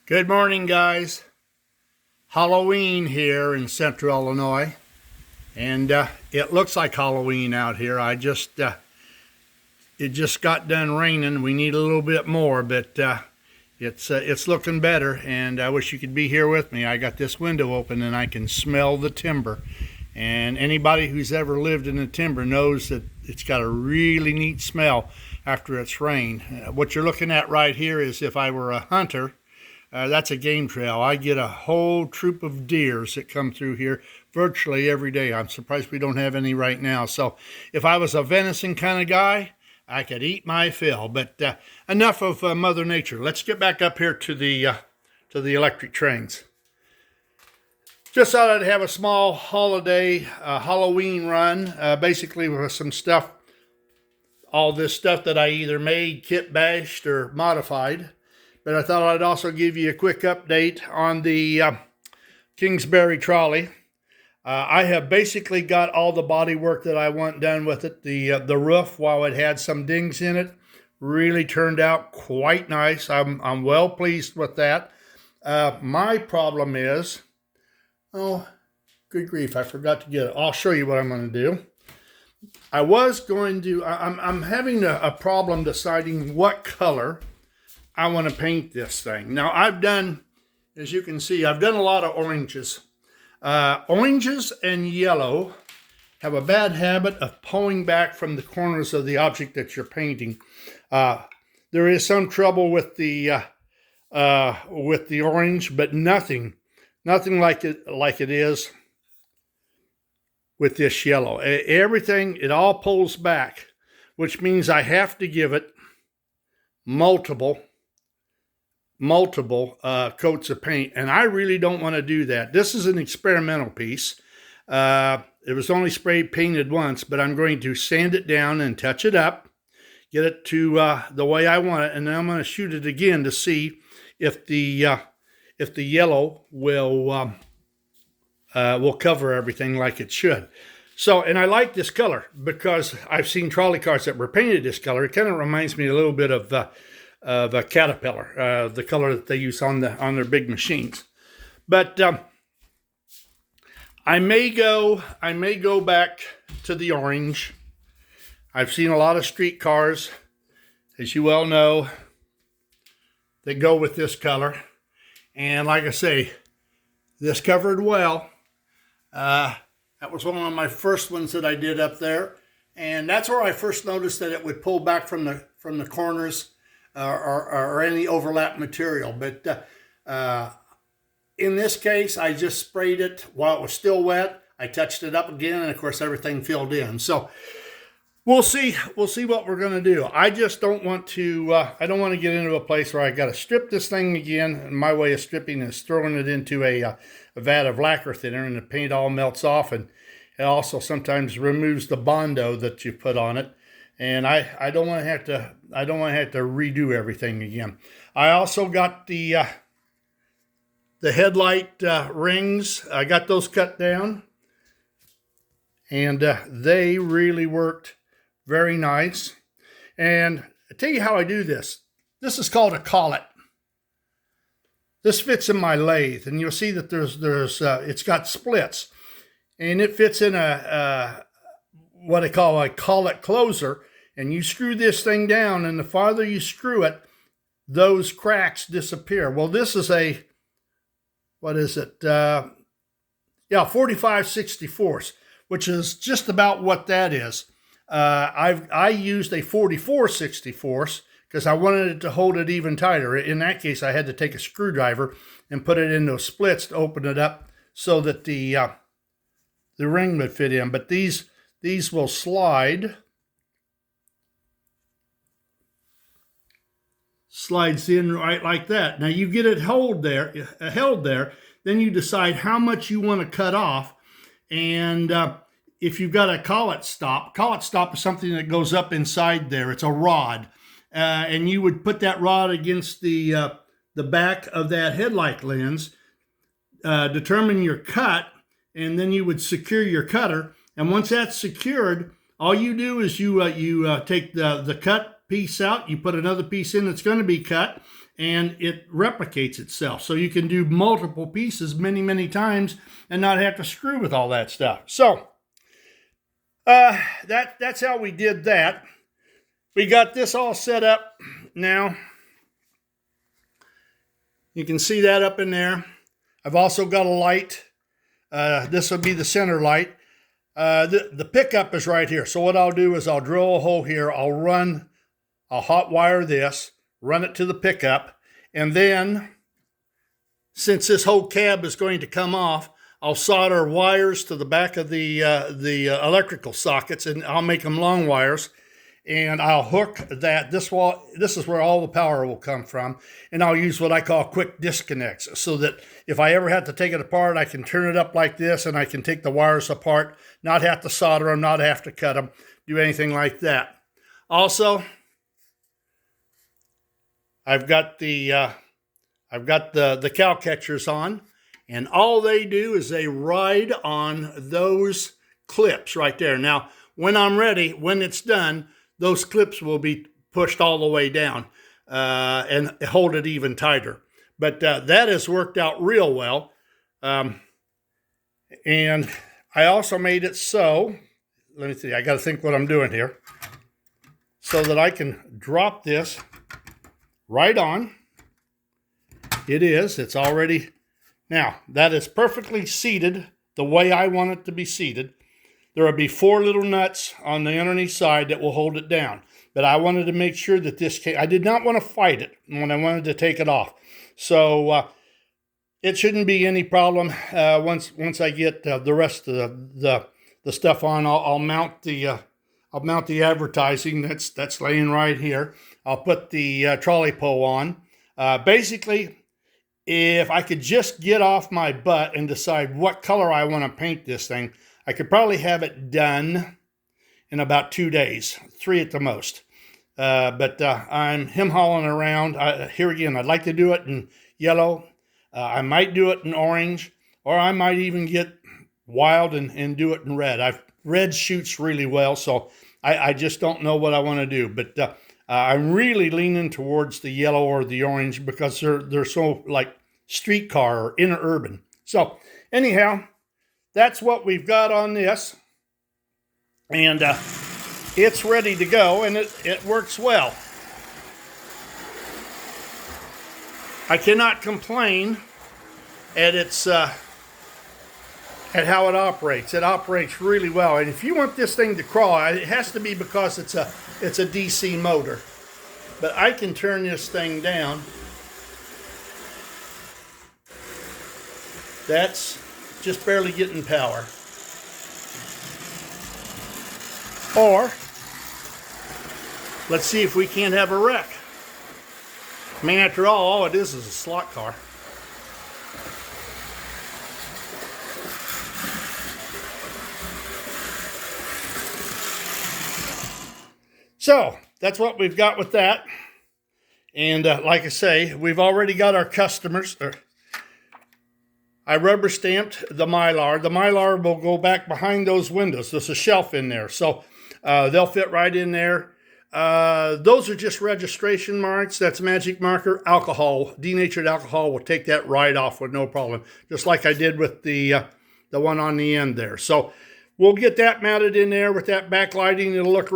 Good morning, guys. Halloween here in central Illinois, and it looks like Halloween out here. It just got done raining. We need a little bit more, but it's looking better, and I wish you could be here with me. I got this window open and I can smell the timber, and anybody who's ever lived in the timber knows that it's got a really neat smell after it's rained. What you're looking at right here is if I were a hunter. That's a game trail. I get a whole troop of deers that come through here virtually every day. I'm surprised we don't have any right now. So if I was a venison kind of guy, I could eat my fill. But enough of Mother Nature. Let's get back up here to the electric trains. Just thought I'd have a small holiday Halloween run, basically with some stuff, all this stuff that I either made, kit bashed, or modified. But I thought I'd also give you a quick update on the Kingsbury trolley. I have basically got all the body work that I want done with it. The roof, while it had some dings in it, really turned out quite nice. I'm well pleased with that. My problem is, oh, good grief, I forgot to get it. I'll show you what I'm going to do. I'm having a problem deciding what color I want to paint this thing. Now, as you can see, I've done a lot of oranges. Oranges and yellow have a bad habit of pulling back from the corners of the object that you're painting. There is some trouble with the orange, but nothing like it is with this yellow. Everything, it all pulls back, which means I have to give it multiple coats of paint, and I really don't want to do that. This is an experimental piece. It was only painted once, but I'm going to sand it down and touch it up, get it to the way I want it, and then I'm going to shoot it again to see if the yellow will cover everything like it should. So, and I like this color because I've seen trolley cars that were painted this color. It kind of reminds me a little bit of a Caterpillar, the color that they use on their big machines. But I may go back to the orange. I've seen a lot of street cars, as you well know, that go with this color. And like I say, this covered well. That was one of my first ones that I did up there. And that's where I first noticed that it would pull back from the corners or any overlap material. But in this case, I just sprayed it while it was still wet. I touched it up again, and of course, everything filled in. So we'll see what we're going to do. I just don't want to. I don't want to get into a place where I got to strip this thing again. And my way of stripping is throwing it into a vat of lacquer thinner, and the paint all melts off, and it also sometimes removes the Bondo that you put on it. And I don't want to have to. I don't want to have to redo everything again. I also got the headlight rings. I got those cut down, and they really worked very nice. And I'll tell you how I do this. This is called a collet. This fits in my lathe, and you'll see that there's it's got splits, and it fits in what I call a collet closer. And you screw this thing down, and the farther you screw it, those cracks disappear. Well, this is a, what is it? 45/64, which is just about what that is. I used a 44/64 because I wanted it to hold it even tighter. In that case, I had to take a screwdriver and put it in those splits to open it up so that the ring would fit in. But these will slides in right like that. Now you get it held there, then you decide how much you want to cut off. And if you've got a collet stop is something that goes up inside there. It's a rod. And you would put that rod against the back of that headlight lens, determine your cut, and then you would secure your cutter. And once that's secured, all you do is you take the cut piece out, you put another piece in that's going to be cut, and it replicates itself. So you can do multiple pieces many, many times and not have to screw with all that stuff. So that's how we did that. We got this all set up now. You can see that up in there. I've also got a light. This will be the center light. The pickup is right here. So what I'll do is I'll drill a hole here. I'll hot wire this, run it to the pickup, and then, since this whole cab is going to come off, I'll solder wires to the back of the electrical sockets, and I'll make them long wires, and I'll hook that. This is where all the power will come from, and I'll use what I call quick disconnects, so that if I ever have to take it apart, I can turn it up like this, and I can take the wires apart, not have to solder them, not have to cut them, do anything like that. Also, I've got the cow catchers on, and all they do is they ride on those clips right there. Now, when I'm ready, when it's done, those clips will be pushed all the way down and hold it even tighter. But that has worked out real well. And I also made it so, let me see, I got to think what I'm doing here, so that I can drop this right on. It's already, now that is perfectly seated the way I want it to be seated. There will be 4 little nuts on the underneath side that will hold it down. But I wanted to make sure that this came, I did not want to fight it when I wanted to take it off. So it shouldn't be any problem. Once I get the rest of the stuff on, I'll mount the advertising that's laying right here. I'll put the trolley pole on. Basically, if I could just get off my butt and decide what color I want to paint this thing, I could probably have it done in about 2 days, 3 at the most. But I'm hem-hawing around. Here again, I'd like to do it in yellow. I might do it in orange, or I might even get wild and do it in red. Red shoots really well, so I just don't know what I want to do. But I'm really leaning towards the yellow or the orange because they're so like streetcar or interurban. So anyhow, that's what we've got on this. And it's ready to go, and it works well. I cannot complain at at how it operates. It operates really well. And if you want this thing to crawl, it has to be because it's a DC motor. But I can turn this thing down. That's just barely getting power. Or, let's see if we can't have a wreck. I mean, after all it is a slot car. So, that's what we've got with that. And like I say, we've already got our customers. I rubber stamped the Mylar. The Mylar will go back behind those windows. There's a shelf in there. So they'll fit right in there. Those are just registration marks. That's magic marker. Alcohol, denatured alcohol will take that right off with no problem. Just like I did with the one on the end there. So we'll get that mounted in there with that backlighting. It'll look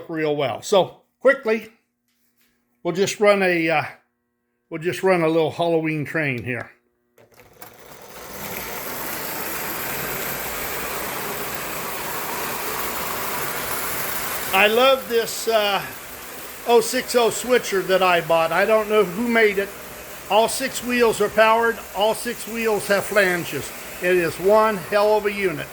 real well. So quickly, we'll just run a little Halloween train here. I love this 060 switcher that I bought. I don't know who made it. All 6 wheels are powered. All 6 wheels have flanges. It is one hell of a unit.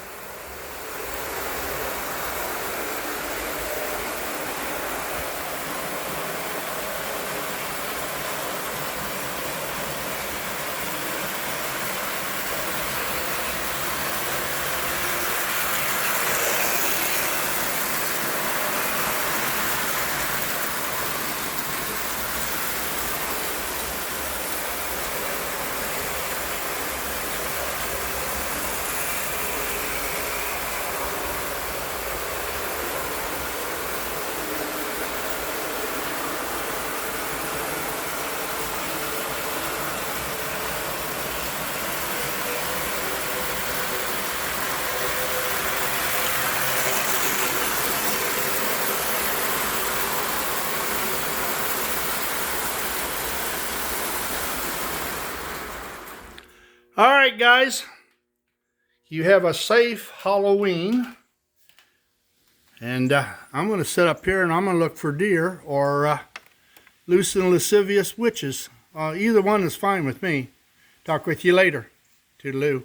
All right, guys. You have a safe Halloween. And I'm going to sit up here and I'm going to look for deer or loose and lascivious witches. Either one is fine with me. Talk with you later. Toodaloo.